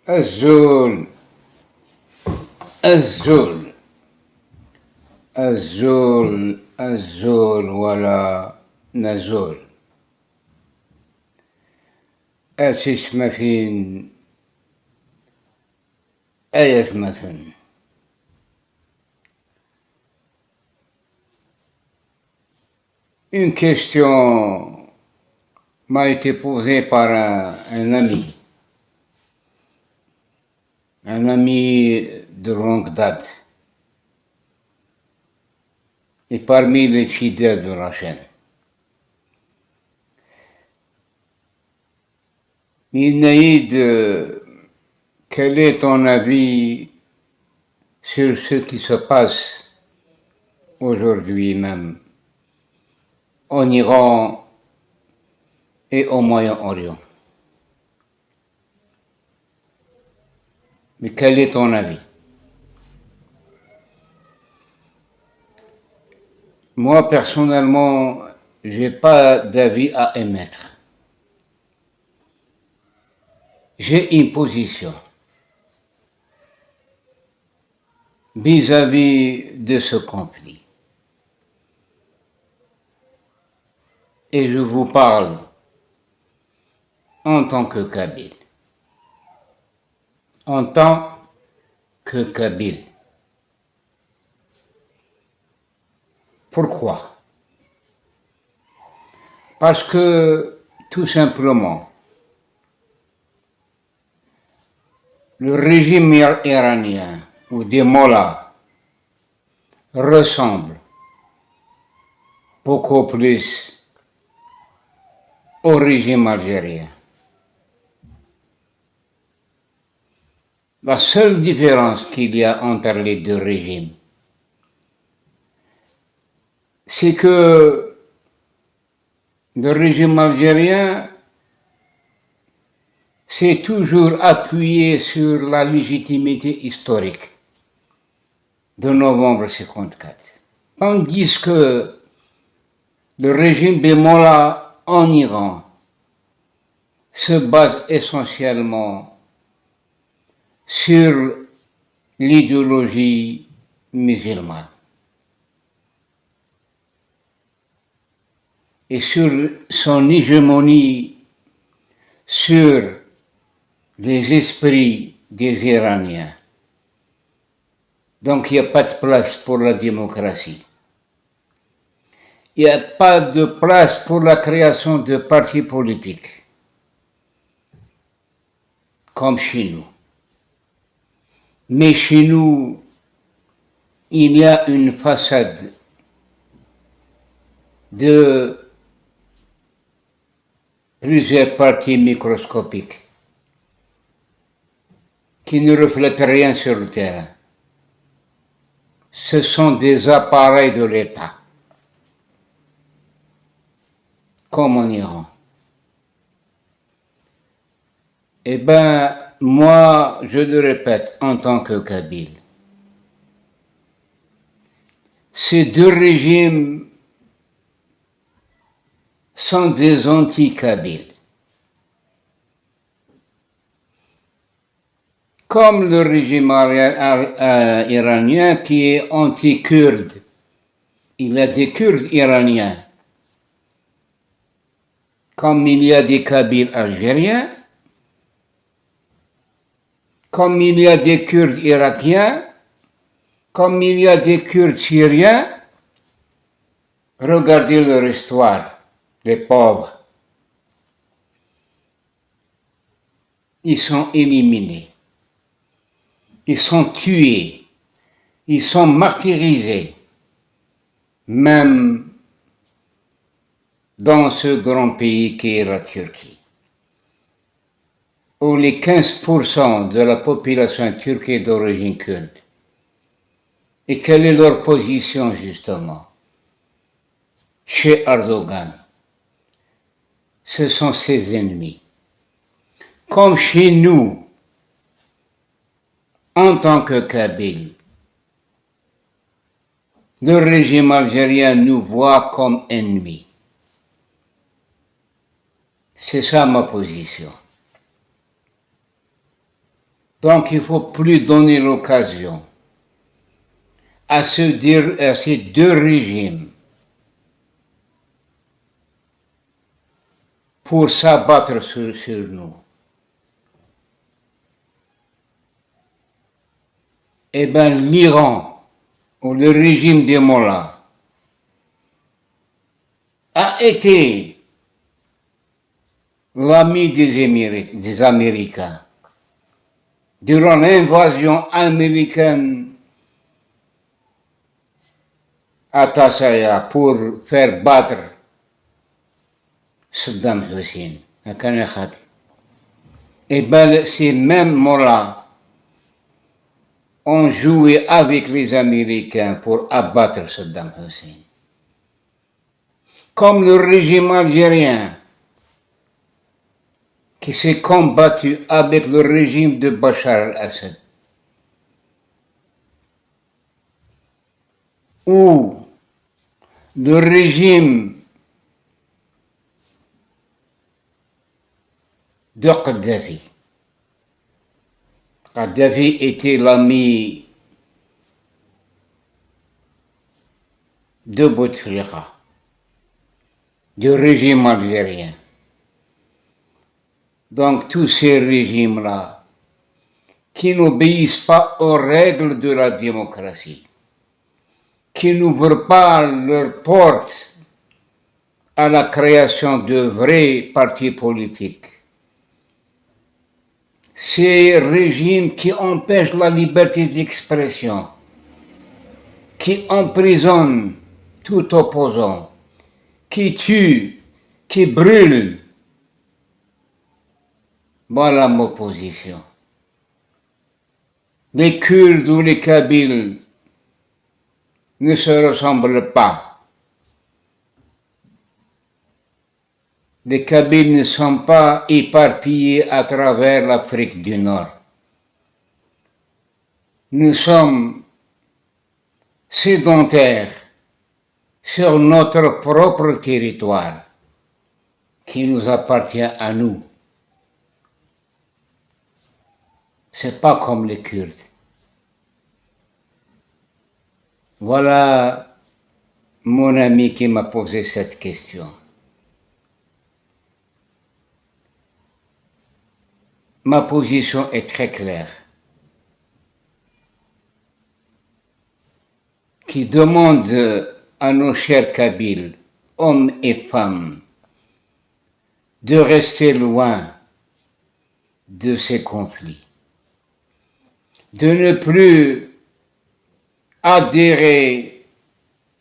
الزول الزول الزول ولا نزول أسس مثين آية مثل. Une question m'a été posée par un ami de longue date, et parmi les fidèles de la chaîne. Minaïd, quel est ton avis sur ce qui se passe aujourd'hui même en Iran et au Moyen-Orient? Mais quel est ton avis? Moi, personnellement, je n'ai pas d'avis à émettre. J'ai une position vis-à-vis de ce conflit. Et je vous parle en tant que Kabyle. En tant que Kabyle. Pourquoi? Parce que, tout simplement, le régime iranien ou des mollahs ressemble beaucoup plus au régime algérien. La seule différence qu'il y a entre les deux régimes, c'est que le régime algérien s'est toujours appuyé sur la légitimité historique de novembre 1954. Tandis que le régime des mollahs en Iran se base essentiellement sur l'idéologie musulmane et sur son hégémonie sur les esprits des Iraniens. Donc il n'y a pas de place pour la démocratie. Il n'y a pas de place pour la création de partis politiques, comme chez nous. Mais chez nous, il y a une façade de plusieurs partis microscopiques qui ne reflètent rien sur le terrain. Ce sont des appareils de l'État, comme en Iran. Eh bien, moi, je le répète en tant que Kabyle, ces deux régimes sont des anti-Kabyles. Comme le régime iranien qui est anti-kurde. Il y a des Kurdes iraniens, comme il y a des Kabyles algériens, comme il y a des Kurdes irakiens, comme il y a des Kurdes syriens. Regardez leur histoire, les pauvres. Ils sont éliminés, ils sont tués, ils sont martyrisés, même dans ce grand pays qui est la Turquie, où les 15% de la population turque est d'origine kurde. Et quelle est leur position justement chez Erdogan? Ce sont ses ennemis. Comme chez nous, en tant que Kabyles, le régime algérien nous voit comme ennemis. C'est ça ma position. Donc il ne faut plus donner l'occasion à ces deux régimes pour s'abattre sur nous. Eh bien, l'Iran, ou le régime des Mollahs, a été l'ami des Américains. Durant l'invasion américaine à Tassaya pour faire battre Saddam Hussein. Et bien, ces mêmes Mollahs ont joué avec les Américains pour abattre Saddam Hussein. Comme le régime algérien qui s'est combattu avec le régime de Bachar al-Assad. Ou le régime de Kadhafi. Kadhafi était l'ami de Bouteflika, du régime algérien. Donc tous ces régimes-là, qui n'obéissent pas aux règles de la démocratie, qui n'ouvrent pas leurs portes à la création de vrais partis politiques, ces régimes qui empêchent la liberté d'expression, qui emprisonnent tout opposant, qui tuent, qui brûlent. Voilà ma position. Les Kurdes ou les Kabyles ne se ressemblent pas. Les Kabyles ne sont pas éparpillés à travers l'Afrique du Nord. Nous sommes sédentaires sur notre propre territoire qui nous appartient à nous. C'est pas comme les Kurdes. Voilà mon ami qui m'a posé cette question. Ma position est très claire. Qui demande à nos chers Kabyles, hommes et femmes, de rester loin de ces conflits, de ne plus adhérer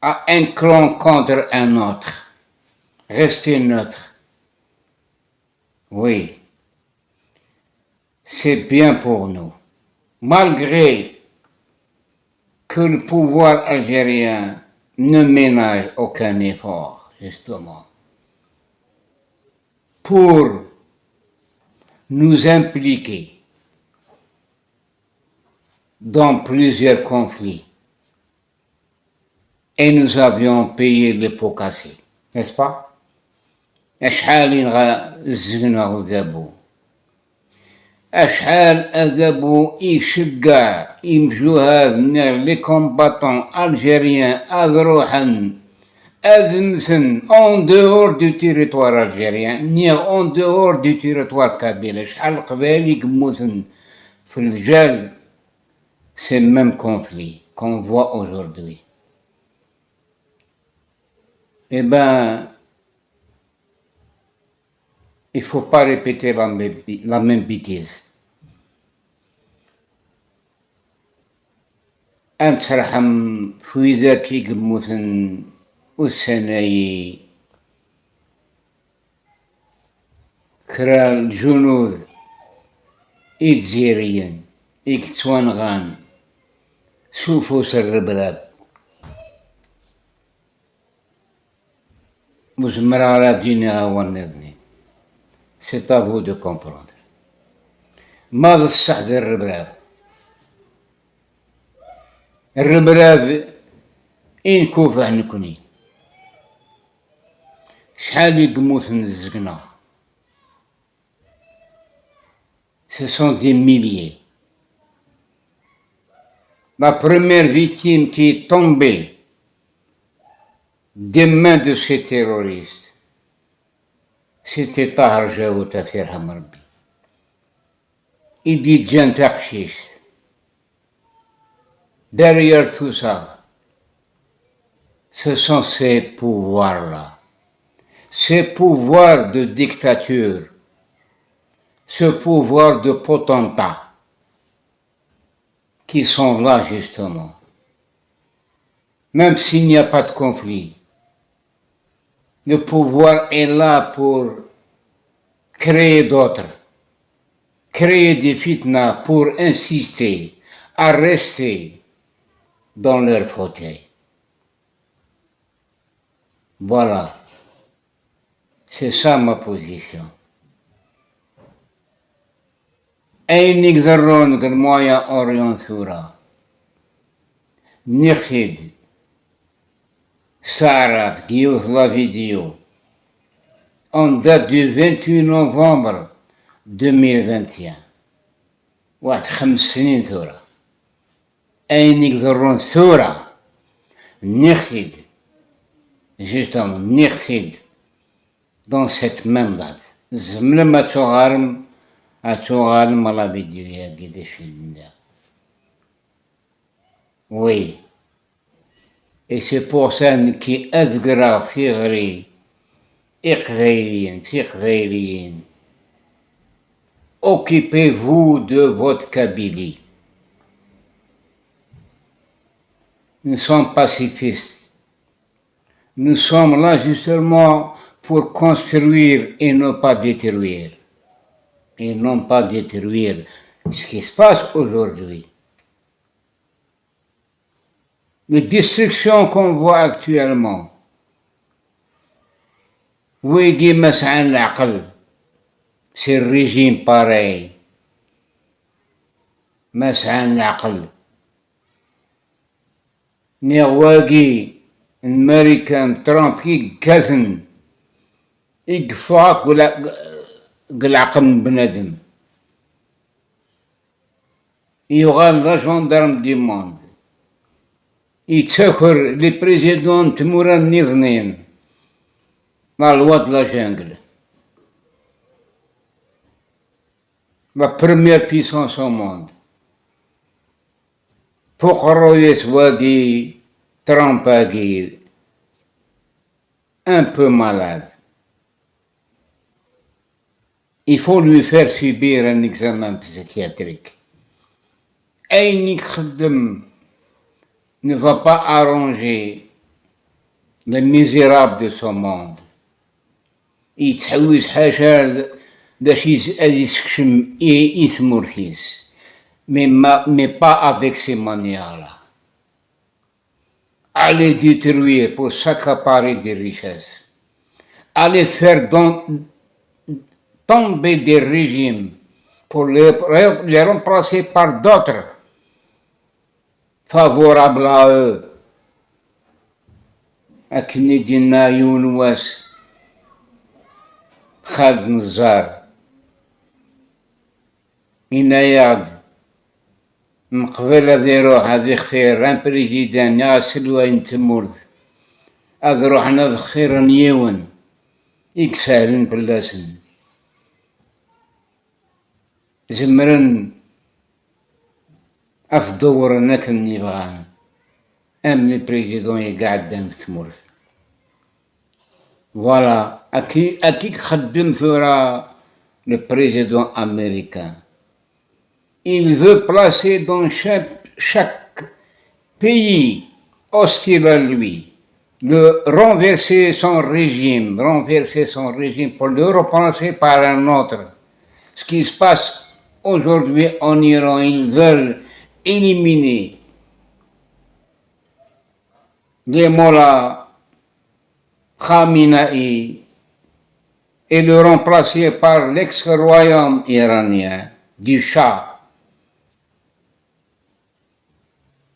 à un clan contre un autre, rester neutre. Oui, c'est bien pour nous, malgré que le pouvoir algérien ne ménage aucun effort, justement, pour nous impliquer dans plusieurs conflits. Et nous avions payé le pot cassé, n'est-ce pas? أشحال أذبوا يشجع يمشوا les combattants algériens أذروحا أذمثن en dehors du territoire algérien ni en dehors du territoire kabyle شحال قبائل يقموثن في الجال. C'est le même conflit qu'on voit aujourd'hui. Eh bien, il ne faut pas répéter la même bêtise. أنت ترحم في ذاك يقموثن والسناي كرا الجنود إتزيريا إكتوانغان سوفوس الربراب مزمر على دينها والنظني. C'est à vous de comprendre. ماذا الصح ذا الربراب؟ الربراب إن كوفه نكوني شحال يقموثن الزقنا. Ce sont des milliers. La première victime qui est tombée des mains de ces terroristes, c'était Tahar Jaout Afir Hamarbi. Il dit Djantarchis. Derrière tout ça, ce sont ces pouvoirs-là, ces pouvoirs de dictature, ce pouvoir de potentat qui sont là justement. Même s'il n'y a pas de conflit, le pouvoir est là pour créer d'autres, créer des fitnas pour insister à rester dans leur fauteuil. Voilà, c'est ça ma position. أين يقدرون المويا أوريون ثورة نخد سارة ديوث لا فيديو en date du 28 novembre 2021 واحد 5 سنين ثورة أين يقدرون ثورة نخد justement نخد dans cette même date زملا ما تغارم أتوغالم على فيديو يا قديش البندا. Oui. Et c'est pour ça qui أذكر في غري إقباليين Occupez-vous de votre Kabylie. Nous sommes pacifistes. Nous sommes là justement pour construire et ne pas détruire. Et non pas détruire ce qui se passe aujourd'hui. Les destructions qu'on voit actuellement. ويجي مسعى العقل. C'est le régime pareil. مسعى العقل. نواقي الامريكان ترامب كي كاثن يقفاك ولا العقل بنادم يغال لا جندرم دي موند يتسكر لي بريزيدون تمورا النظنين لا لوا دو لا جانجل لا بروميير بيسونس او موند فقرو يسواقي ترامباقي un peu malade. Il faut lui faire subir un examen psychiatrique. أين يخدم ne va pas arranger le misérable de son monde. يتحوس حاشا باش يسكشم يثمرثيس mais pas avec ces manières-là. Allez détruire pour s'accaparer des richesses. Allez faire tomber des régimes pour les remplacer par d'autres favorables à eux. أكني دينا يونواس خالد نزار إناياد من قبل هذا يروح هذا خير ان بريزيدان يا سلوى ينتمورد هذا روح هذا خير نيون يكسالن بلاسن زمرن أفدور أنك النبغان أم لي بريزيدون يقعد دام تمورث فوالا أكيد خدم ثورة le président américain. Il veut placer dans chaque pays hostile à lui, renverser son régime pour le remplacer par un autre. Ce qui se passe aujourd'hui en Iran, ils veulent éliminer les mollahs Khamenei et le remplacer par l'ex-royaume iranien du Shah.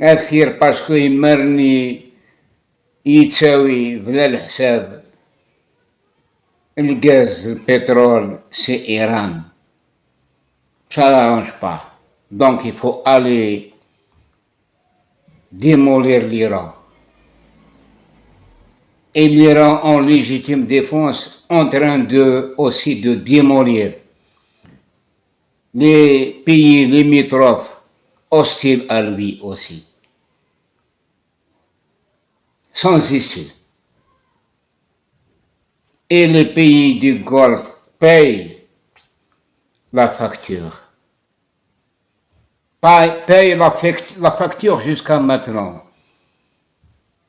أثير باسكو يمرني يتساوي بلا الحساب الغاز البترول سي إيران ça n'arrange pas donc il faut aller démolir l'Iran. Et l'Iran en légitime défense en train aussi de démolir les pays limitrophes hostiles à lui aussi. Sans issue. Et les pays du Golfe payent la facture. Payent la facture jusqu'à maintenant.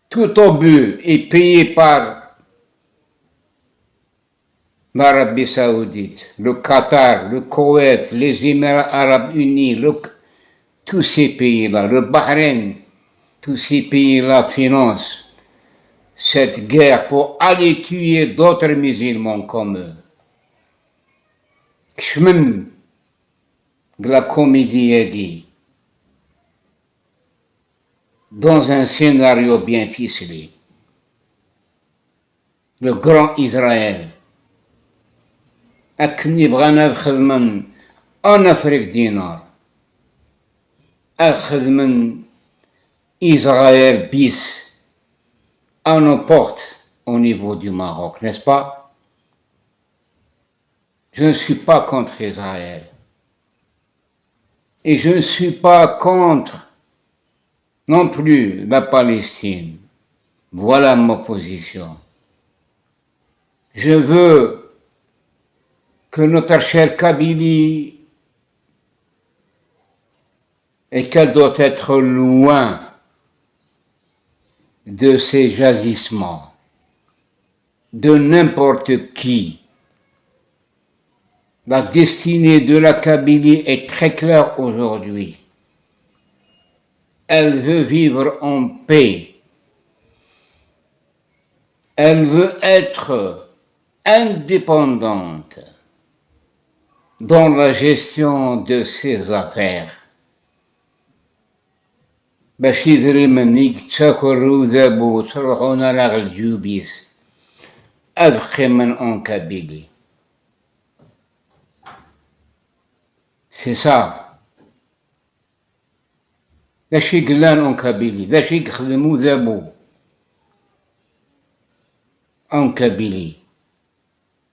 Tout obus est payé par l'Arabie Saoudite, le Qatar, le Koweït, les Émirats Arabes Unis, tous ces pays-là, le Bahreïn, tous ces pays-là financent cette guerre pour aller tuer d'autres musulmans comme eux. Chemin de la comédie dans un scénario bien ficelé. Le grand Israël. أكني بغانا نخدم en Afrique du Nord. أخدم Israël bis à nos portes au niveau du Maroc, n'est-ce pas? Je ne suis pas contre Israël. Et je ne suis pas contre non plus la Palestine. Voilà ma position. Je veux que notre chère Kabylie, et qu'elle doit être loin de ces jagissements, de n'importe qui. La destinée de la Kabylie est très claire aujourd'hui. Elle veut vivre en paix. Elle veut être indépendante dans la gestion de ses affaires. باش يدري مني تاكل وذابو وتروحونا لاغ الجوبيس أبقي من en Kabylie. C'est ça. باش يقلان en Kabylie, باش يخدمو ذابو en Kabylie.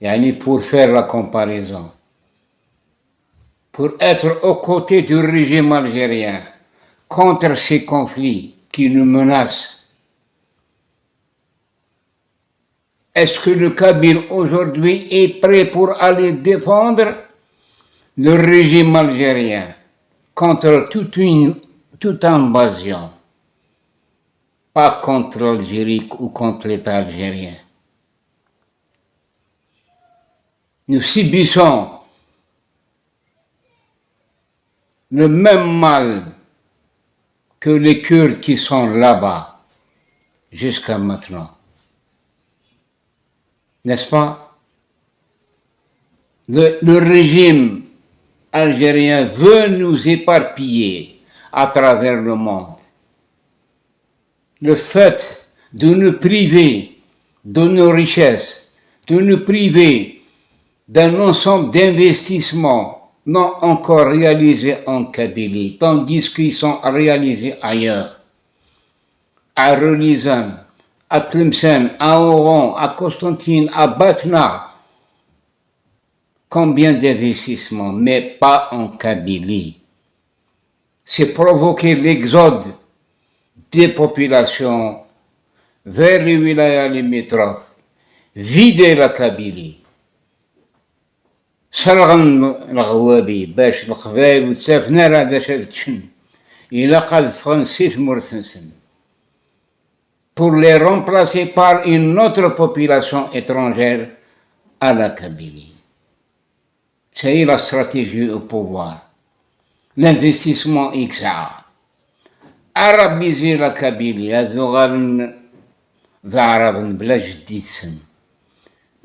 يعني pour faire la comparaison. Pour être aux côtés du régime algérien contre ces conflits qui nous menacent. Est-ce que le Kabyle aujourd'hui est prêt pour aller défendre le régime algérien contre toute invasion? Pas contre l'Algérie ou contre l'État algérien. Nous subissons le même mal que les Kurdes qui sont là-bas jusqu'à maintenant. N'est-ce pas? Le régime algérien veut nous éparpiller à travers le monde. Le fait de nous priver de nos richesses, de nous priver d'un ensemble d'investissements non encore réalisés en Kabylie, tandis qu'ils sont réalisés ailleurs, à Relizan, à Tlemcen, à Oran, à Constantine, à Batna. Combien d'investissements, mais pas en Kabylie. C'est provoquer l'exode des populations vers les wilayas limitrophes, vider la Kabylie. سرغن الغوابي باش القبائل وتسافنا راه باش تشن إلا قاد فرنسي ثمرتنسن pour les remplacer par une autre population étrangère à la Kabylie. C'est la stratégie au pouvoir. L'investissement XA. Arabiser la Kabylie, هذو غال ذعرب بلا جديد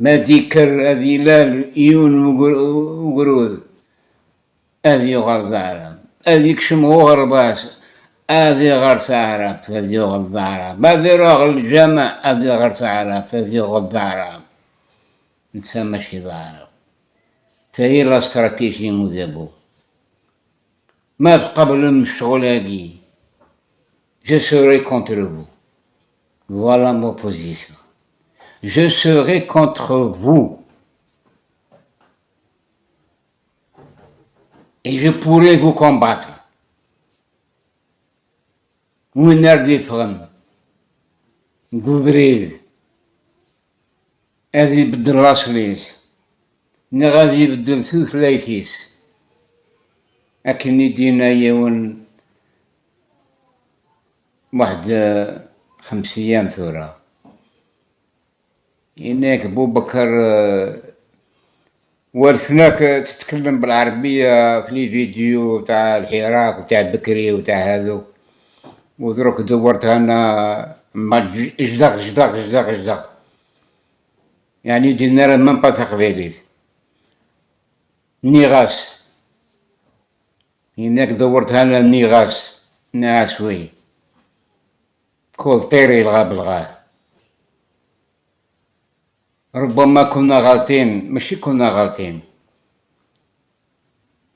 ما ديكر هذه لا الإيون وقرود هذه غير ذعرب هذيك شمو غرباس هذه غير ثعرب هذه غير ذعرب هذه غير الجمع هذه غير ثعرب هذه غير ذعرب نسا ماشي ذعرب فهي لا استراتيجي مذبو ما قبل من الشغل هذه je serai contre vous. Voilà ma position. Je serai contre vous. Et je pourrai vous combattre. وين غادي يفهم قبريل غادي يبدل راسليس ني غادي يبدل ثلاثيس لكن يدينا يون واحد 5 أيام ثورة إنك بوبكر والفناك تتكلم بالعربية في لي فيديو تاع الحراك وتاع بكري وتاع هذوك ودروك دورت انا ما جدق يعني دينا من با تقبيليت نيغاس هناك دورت انا نيغاس ناسوي كل طيري الغاب الغاه ربما كنا غالطين ماشي كنا غالطين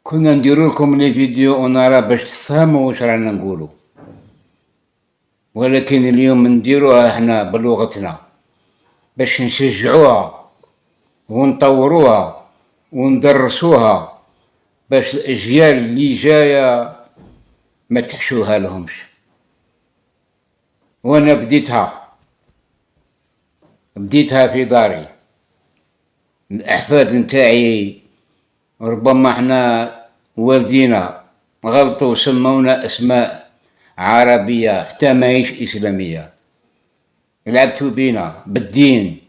كنا نديرو لكم لي فيديو ونرى باش تفهموا واش رانا نقولو ولكن اليوم نديروها احنا بلغتنا باش نشجعوها ونطوروها وندرسوها باش الاجيال اللي جايه ما تحشوها لهمش. وانا بديتها في داري. الاحفاد نتاعي ربما احنا والدينا غلطوا سمونا اسماء عربية حتى ماهيش إسلامية، لعبتوا بينا بالدين.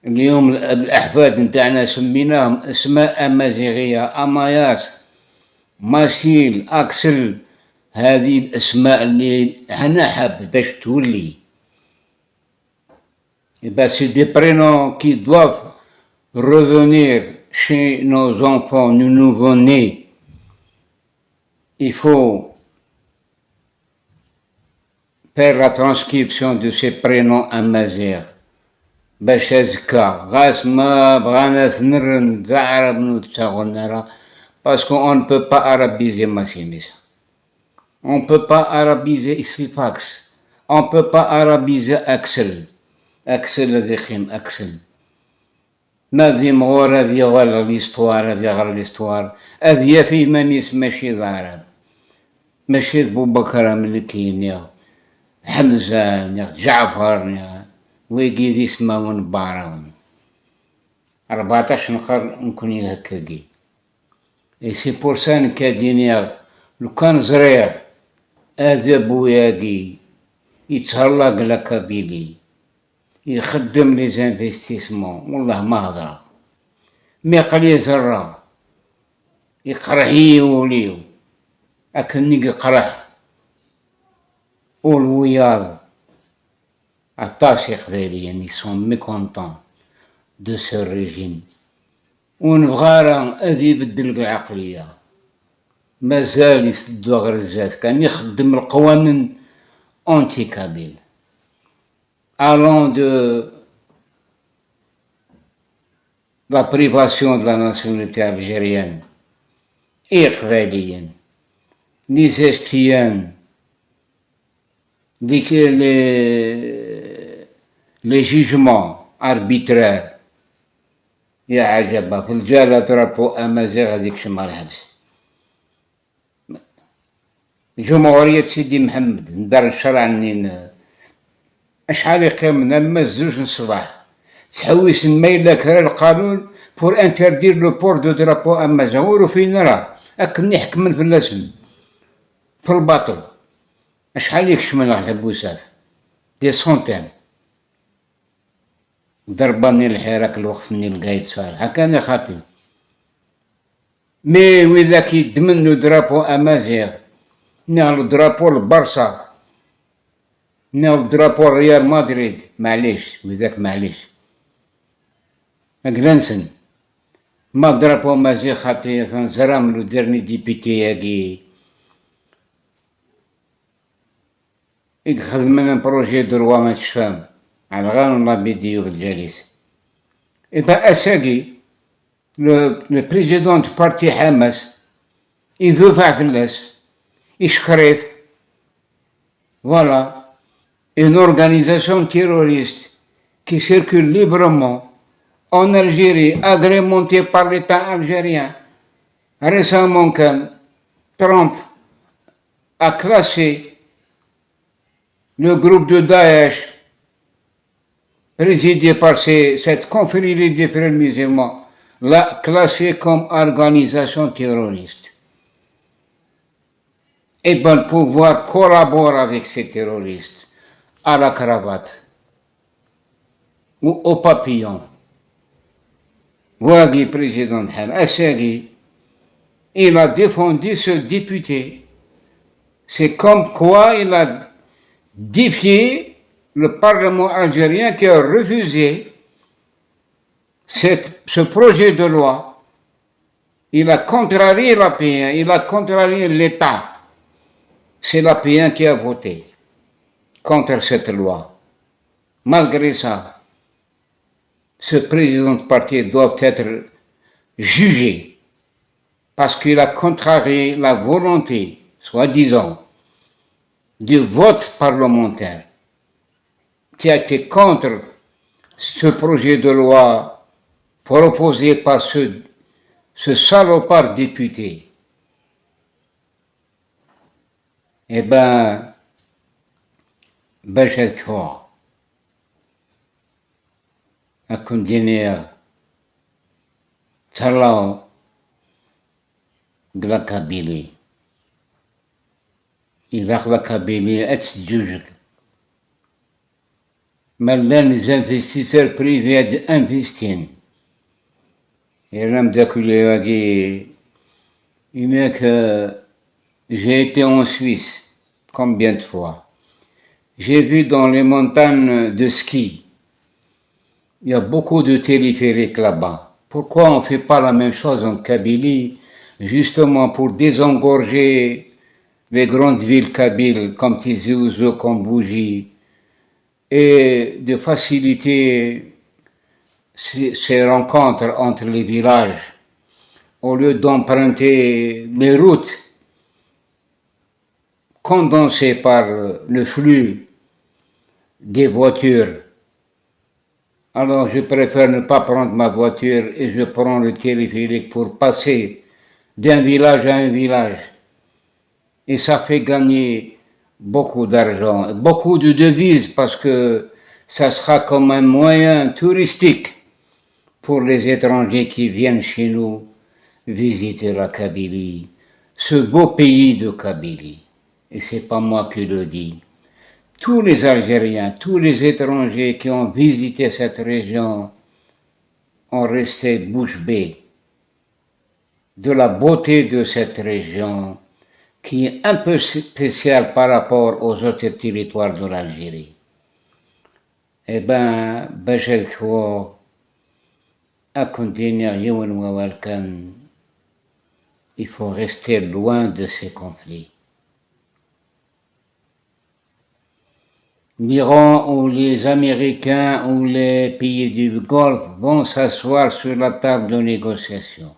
اليوم الأحفاد نتاعنا سميناهم أسماء أمازيغية، أماياس، ماسيل، أكسل، هذه الأسماء اللي أنا حاب باش تولي. Ben, c'est des prénoms qui doivent revenir chez nos enfants, nos nouveau-nés. Il faut faire la transcription de ces prénoms amazigh باش هزكا غاس ما بغانا ثنرن ذعرب نتشاغلنا parce qu'on ne peut pas arabiser Massinissa. On ne peut pas arabiser Isfifax. On ne peut pas arabiser Axel. Axel هذي Axel. هذه مغور هذه غير ليستوار هذه غير ليستوار هذه في منيس ماشي ضارب ماشي بو بكر ملكين حمزة جعفر ويجي دي اسماون باراون 14 نقر نكون هكاكي. اي سي بور سا نكادينيا لو كان زريغ هذا بوياكي يتهلاق لكابيلي يخدم لي زانفيستيسمون والله ما هضر مي قلي زرا يقرحي وليو اكني يقرح والوياض عطاشي قباليا ils sont mécontents de ce régime ونبغى هذي يبدل العقلية مازال يسدو غرزات كان يخدم القوانين انتي كابيل allant de la privation de la nationalité algérienne et قباليا les Estiens les jugements arbitraires يا عجبا في الجالة درابو أمازيغ هذيك شمال الحبس جمهورية سيدي محمد ندار الشرع نين أشحال يقيمنا الماء 2 الصباح تحويس الميلة كرا القانون بور انتردير لو بور دو درابو أمازيغ ورو فينا راه أكني حكمن في اللسن في الباطل أشحال يكشمن على الحبوسات دي سونتين ضربني الحراك الوقف مني القايد صالح هكاني خاطي مي وإذا كيدمنو درابو أمازيغ نال درابو البرصا نال درابو ريال مدريد معليش وذاك معليش أقلنسن ما درابو أمازيغ خاطي فنزراملو ديرني ديبيتي ياكي يخدم من بروجي دروا ما تشفام على غير لا فيديو بالجالس إذا أساقي لو بريزيدون بارتي حماس يذوفع في الناس يشكريف Voilà, une organisation terroriste qui circule librement en Algérie, agrémentée par l'État algérien. Récemment, Trump a classé le groupe de Daesh, présidé par cette confrérie des frères musulmans, l'a classé comme organisation terroriste. Et bien, le pouvoir collabore avec ces terroristes à la cravate ou au papillon. Waghi, président Assegui, il a défendu ce député. C'est comme quoi il a défié le Parlement algérien qui a refusé ce projet de loi. Il a contrarié l'APN, il a contrarié l'État. C'est l'APN qui a voté contre cette loi. Malgré ça, ce président de parti doit être jugé parce qu'il a contrarié la volonté, soi-disant, du vote parlementaire qui a été contre ce projet de loi proposé par ce salopard député. Eh bien, cette fois, à continuer, Salah de la Kabylie. Il va la Kabylie être juge. Maintenant, les investisseurs privés investissent. Et là, j'ai été en Suisse, combien de fois? J'ai vu dans les montagnes de ski, il y a beaucoup de téléphériques là-bas. Pourquoi on ne fait pas la même chose en Kabylie, justement pour désengorger les grandes villes kabyles comme Tizi Ouzou, comme Bougie, et de faciliter ces rencontres entre les villages, au lieu d'emprunter les routes condensées par le flux des voitures. Alors je préfère ne pas prendre ma voiture et je prends le téléphérique pour passer d'un village à un village. Et ça fait gagner beaucoup d'argent, beaucoup de devises parce que ça sera comme un moyen touristique pour les étrangers qui viennent chez nous visiter la Kabylie, ce beau pays de Kabylie. Et c'est pas moi qui le dis. Tous les Algériens, tous les étrangers qui ont visité cette région ont resté bouche bée de la beauté de cette région qui est un peu spéciale par rapport aux autres territoires de l'Algérie. Eh bien, à continuer, il faut rester loin de ces conflits. L'Iran ou les Américains ou les pays du Golfe vont s'asseoir sur la table de négociation.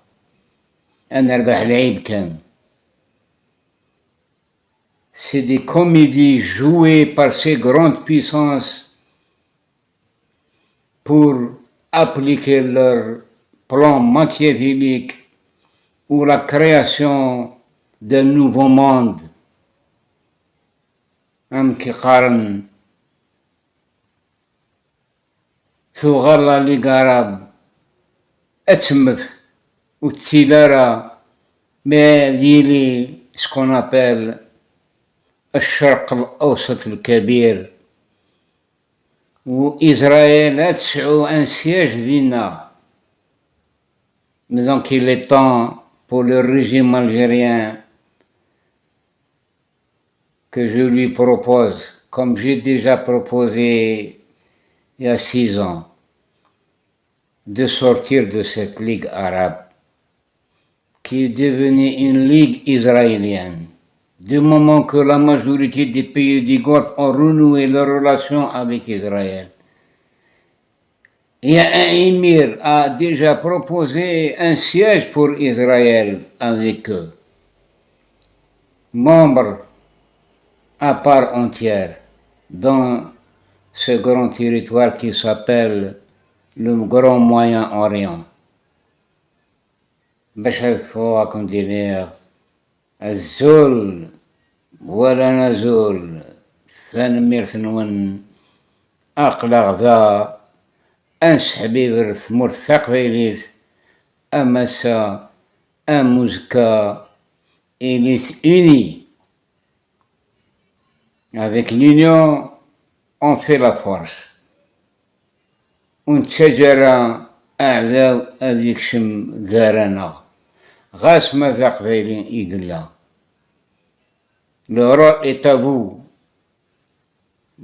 C'est des comédies jouées par ces grandes puissances pour appliquer leur plan machiavélique ou la création d'un nouveau monde. في غلا لقراب اتمف وتسيدارا ما ديلي سكون ابل الشرق الاوسط الكبير واسرائيل تسعو ان سياج دينا. Mais donc il est temps pour le régime algérien que je lui propose, comme j'ai déjà proposé il y a 6 ans, de sortir de cette Ligue arabe qui est devenue une Ligue israélienne. Du moment que la majorité des pays du Golfe ont renoué leurs relations avec Israël. Et un émir a déjà proposé un siège pour Israël avec eux. Membre à part entière dans ce grand territoire qui s'appelle le Grand Moyen-Orient. باش هذا كون دينير الزول ولا نزول ثاني ثنون أقلق ذا أنس حبيب ثمور ثقيليث أمسا أموزكا إليث unis. Avec l'union, on fait la force. ونتشجر أعداء أذيكشم ذارنا غاس ماذا قبيلين إيقلا. Le rôle est à vous.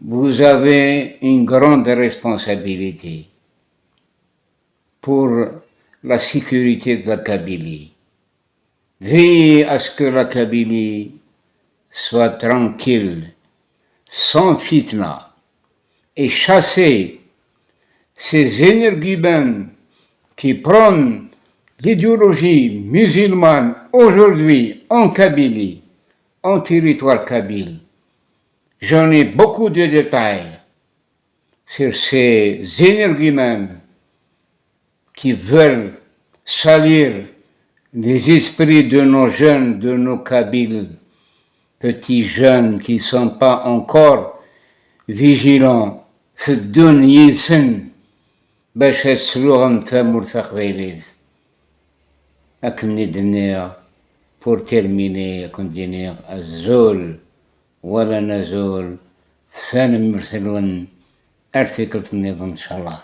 Vous avez une grande responsabilité pour la sécurité de la Kabylie. Veillez à ce que la Kabylie soit tranquille, sans fitna, et chassez ces énergumènes qui prônent l'idéologie musulmane aujourd'hui en Kabylie, en territoire kabyle. J'en ai beaucoup de détails sur ces énergumènes qui veulent salir les esprits de nos jeunes, de nos Kabyles, petits jeunes qui ne sont pas encore vigilants. Feddoun yilsen باش يسلوهم ثمور ثقبيليث. أكن ندنيا pour terminer أكن دينيا الزول ولا نزول ثاني مرسلون أرثكلت النظام إن شاء الله.